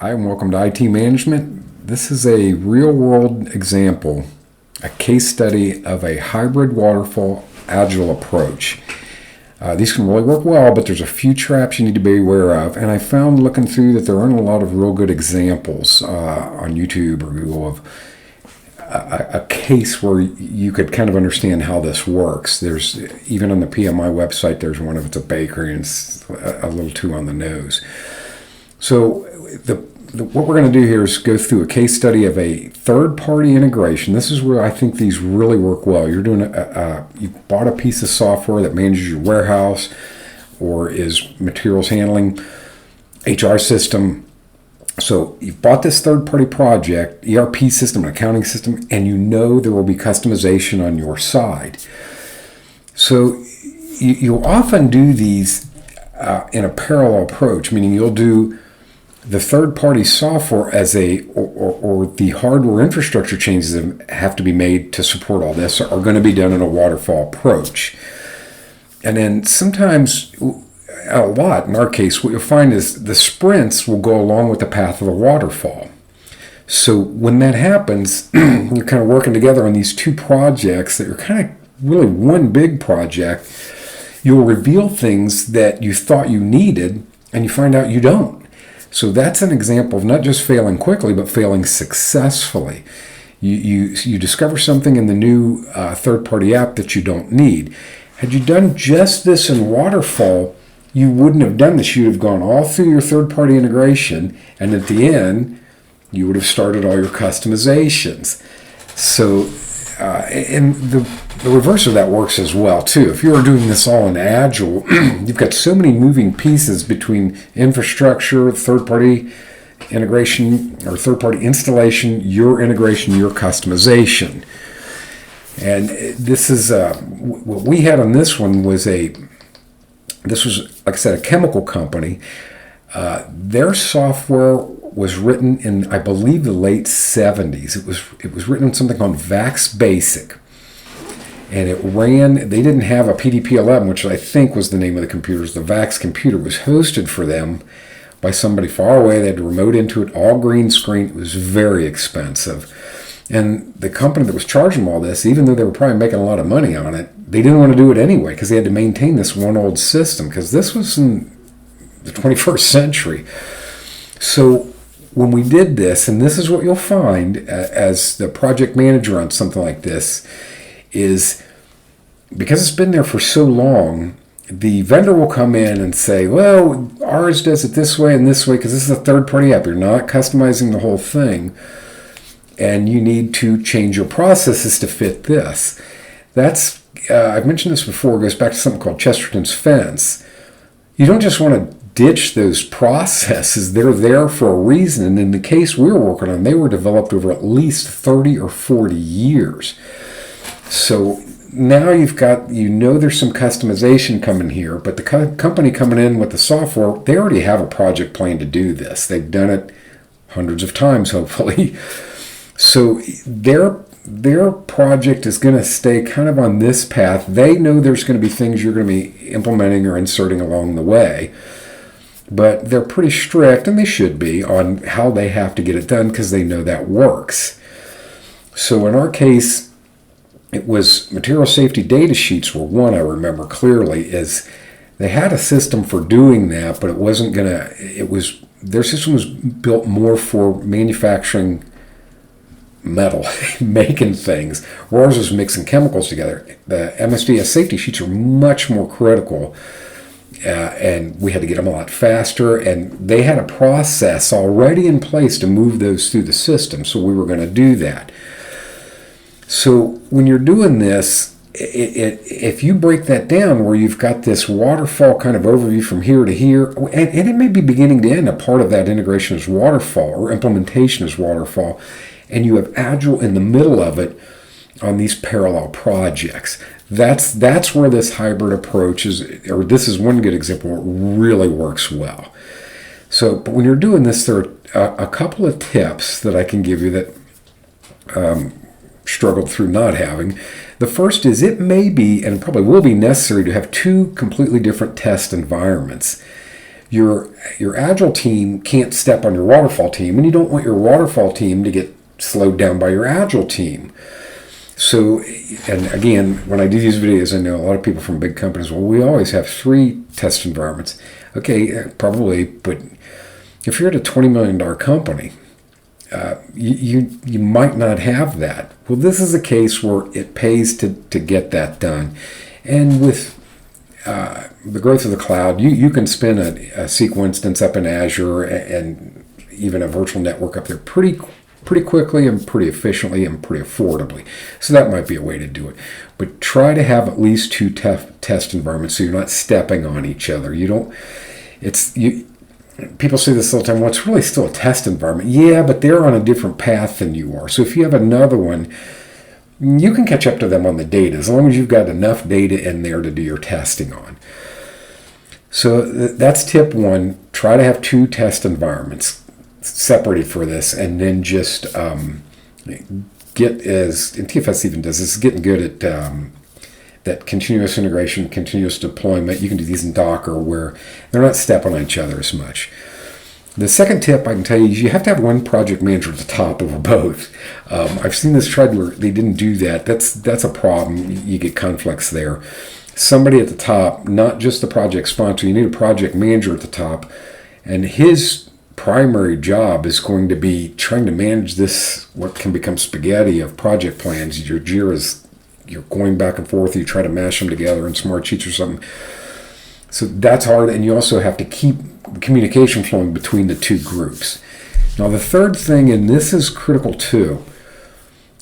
Hi, and welcome to IT Management. This is a real-world example, a case study of a hybrid waterfall agile approach. These can really work well, but there's a few traps you need to be aware of. And I found looking through that there aren't a lot of real good examples on YouTube or Google of a case where you could kind of understand how this works. There's, even on the PMI website, there's one of it's a bakery and it's a little too on the nose. So what we're going to do here is go through a case study of a third-party integration. This is where I think these really work well. You're doing you bought a piece of software that manages your warehouse or is materials handling, HR system. So you've bought this third-party project, ERP system, an accounting system, and you know there will be customization on your side. So you'll often do these in a parallel approach, meaning you'll do the third-party software as or the hardware infrastructure changes that have to be made to support all this are going to be done in a waterfall approach. And then sometimes, a lot in our case, what you'll find is the sprints will go along with the path of the waterfall. So when that happens, you're kind of working together on these two projects that are kind of really one big project. You'll reveal things that you thought you needed, and you find out you don't. So that's an example of not just failing quickly, but failing successfully. You discover something in the new third-party app that you don't need. Had you done just this in Waterfall, you wouldn't have done this. You'd have gone all through your third-party integration, and at the end, you would have started all your customizations. So, and the reverse of that works as well, too. If you're doing this all in Agile, you've got so many moving pieces between infrastructure, third-party integration, or third-party installation, your integration, your customization. And this is, what we had on this one was this was, like I said, a chemical company. Their software was written in, I believe, the late 70s. It was written in something called VAX Basic. And it ran, they didn't have a PDP-11, which I think was the name of the computers. The VAX computer was hosted for them by somebody far away. They had to remote into it, all green screen. It was very expensive. And the company that was charging them all this, even though they were probably making a lot of money on it, they didn't want to do it anyway because they had to maintain this one old system because this was in the 21st century. So when we did this, and this is what you'll find as the project manager on something like this, is because it's been there for so long, the vendor will come in and say, well, ours does it this way and this way because this is a third-party app. You're not customizing the whole thing, and you need to change your processes to fit this. That's, I've mentioned this before, it goes back to something called Chesterton's fence. You don't just want to ditch those processes. They're there for a reason. And in the case we were working on, they were developed over at least 30 or 40 years. So now you've got, there's some customization coming here, but the company coming in with the software, they already have a project plan to do this. They've done it hundreds of times, hopefully. So their project is going to stay kind of on this path. They know there's going to be things you're going to be implementing or inserting along the way. But they're pretty strict, and they should be, on how they have to get it done because they know that works. So in our case, it was material safety data sheets were one I remember clearly, is they had a system for doing that, but it wasn't going to, their system was built more for manufacturing metal, making things, whereas ours was mixing chemicals together. The MSDS safety sheets are much more critical. And we had to get them a lot faster, and they had a process already in place to move those through the system, so we were going to do that. So when you're doing this, if you break that down where you've got this waterfall kind of overview from here to here, and it may be beginning to end, a part of that integration is waterfall or implementation is waterfall, and you have Agile in the middle of it on these parallel projects. That's where this hybrid approach is, or this is one good example where it really works well. So, but when you're doing this, there are a couple of tips that I can give you that struggled through not having. The first is it may be, and probably will be necessary to have two completely different test environments. Your Agile team can't step on your Waterfall team, and you don't want your Waterfall team to get slowed down by your Agile team. So, and again, when I do these videos, I know a lot of people from big companies, well, we always have 3 test environments. Okay, probably, but if you're at a $20 million company, you might not have that. Well, this is a case where it pays to get that done. And with the growth of the cloud, you can spin a SQL instance up in Azure and even a virtual network up there pretty quickly and pretty efficiently and pretty affordably. So that might be a way to do it. But try to have at least 2 test environments so you're not stepping on each other. People say this all the time, well, it's really still a test environment. Yeah, but they're on a different path than you are. So if you have another one, you can catch up to them on the data as long as you've got enough data in there to do your testing on. So that's tip 1. Try to have 2 test environments separated for this, and then just get, as and TFS even does this, getting good at that continuous integration, continuous deployment. You can do these in Docker where they're not stepping on each other as much. The second tip I can tell you is you have to have one project manager at the top over both. I've seen this tried where they didn't do that. That's a problem. You get conflicts there. Somebody at the top, not just the project sponsor. You need a project manager at the top, and his primary job is going to be trying to manage this, what can become spaghetti of project plans. Your JIRA's, you're going back and forth, you try to mash them together in smart sheets or something. So that's hard, and you also have to keep communication flowing between the 2 groups. Now the third thing, and this is critical too,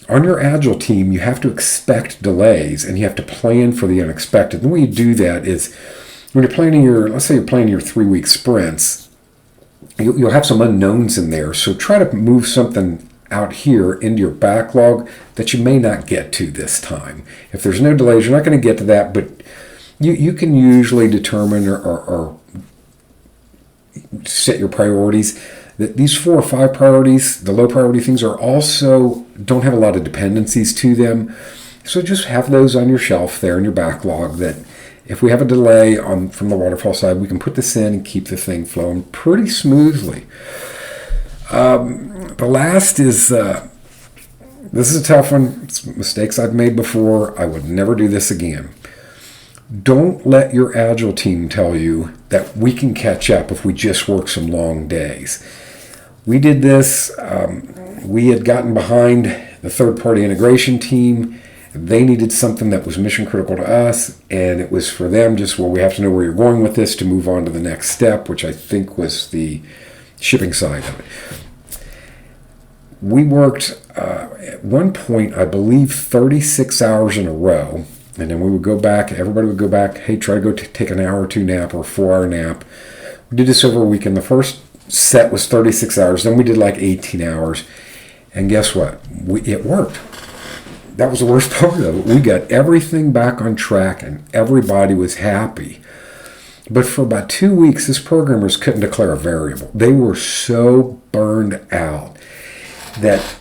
on your Agile team, you have to expect delays and you have to plan for the unexpected. And the way you do that is when you're planning let's say you're planning your 3-week sprints, you'll have some unknowns in there. So try to move something out here into your backlog that you may not get to this time. If there's no delays, you're not going to get to that, but you can usually determine or set your priorities. That these 4 or 5 priorities, the low priority things, are also don't have a lot of dependencies to them. So just have those on your shelf there in your backlog that if we have a delay from the Waterfall side, we can put this in and keep the thing flowing pretty smoothly. The last is, this is a tough one. It's mistakes I've made before. I would never do this again. Don't let your Agile team tell you that we can catch up if we just work some long days. We did this. We had gotten behind the third-party integration team. They needed something that was mission critical to us, and it was for them just, well, we have to know where you're going with this to move on to the next step, which I think was the shipping side of it. We worked at one point, I believe, 36 hours in a row, and then we would go back, everybody would go back, hey, try to go take an hour or 2 nap or a 4-hour nap. We did this over a weekend. The first set was 36 hours, then we did like 18 hours, and guess what? It worked. That was the worst part of it. We got everything back on track and everybody was happy. But for about 2 weeks, these programmers couldn't declare a variable. They were so burned out that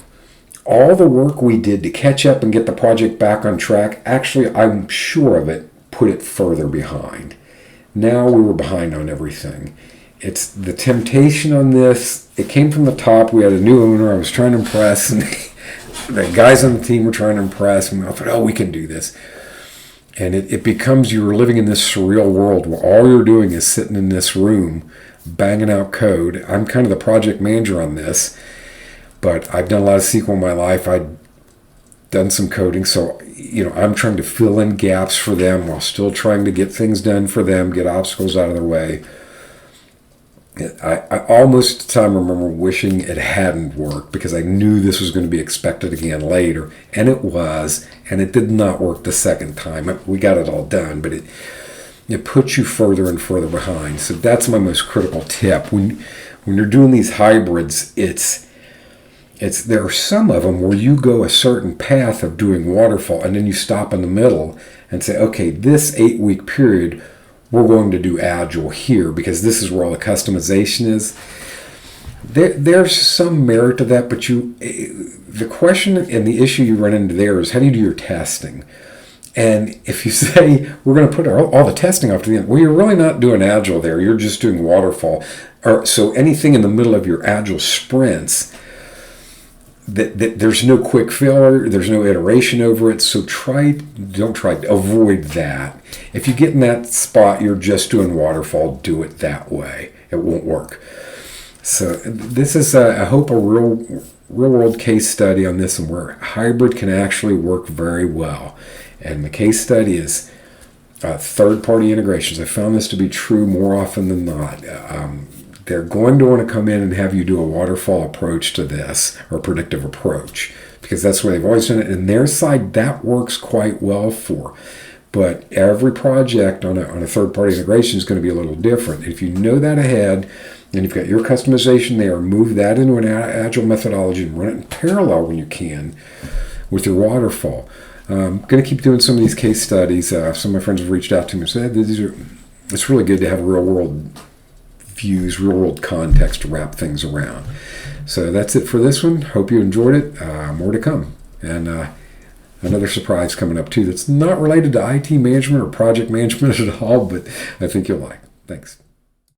all the work we did to catch up and get the project back on track, actually, I'm sure of it, put it further behind. Now we were behind on everything. It's the temptation on this. It came from the top. We had a new owner I was trying to impress, and the guys on the team were trying to impress, and I thought, oh, we can do this. And it becomes you're living in this surreal world where all you're doing is sitting in this room, banging out code. I'm kind of the project manager on this, but I've done a lot of SQL in my life. I've done some coding, so I'm trying to fill in gaps for them while still trying to get things done for them, get obstacles out of their way. I almost at the time remember wishing it hadn't worked because I knew this was going to be expected again later, and it was, and it did not work the second time. We got it all done, but it puts you further and further behind. So that's my most critical tip. When you're doing these hybrids, there are some of them where you go a certain path of doing waterfall, and then you stop in the middle and say, okay, this 8-week period, we're going to do Agile here because this is where all the customization is. There's some merit to that, but the question and the issue you run into there is how do you do your testing? And if you say we're going to put all the testing off to the end, well, you're really not doing Agile there. You're just doing waterfall. So anything in the middle of your Agile sprints, that there's no quick filler, there's no iteration over it. So avoid that. If you get in that spot, you're just doing waterfall, do it that way. It won't work. So this is, I hope, a real world case study on this, and where hybrid can actually work very well. And the case study is third-party integrations. I found this to be true more often than not. They're going to want to come in and have you do a waterfall approach to this, or predictive approach, because that's where they've always done it. And their side, that works quite well for. But every project on a third-party integration is going to be a little different. If you know that ahead, and you've got your customization there, move that into an Agile methodology and run it in parallel when you can with your waterfall. I'm going to keep doing some of these case studies. Some of my friends have reached out to me and said, it's really good to have real-world views, real-world context to wrap things around. So that's it for this one. Hope you enjoyed it. More to come. And another surprise coming up, too, that's not related to IT management or project management at all, but I think you'll like. Thanks.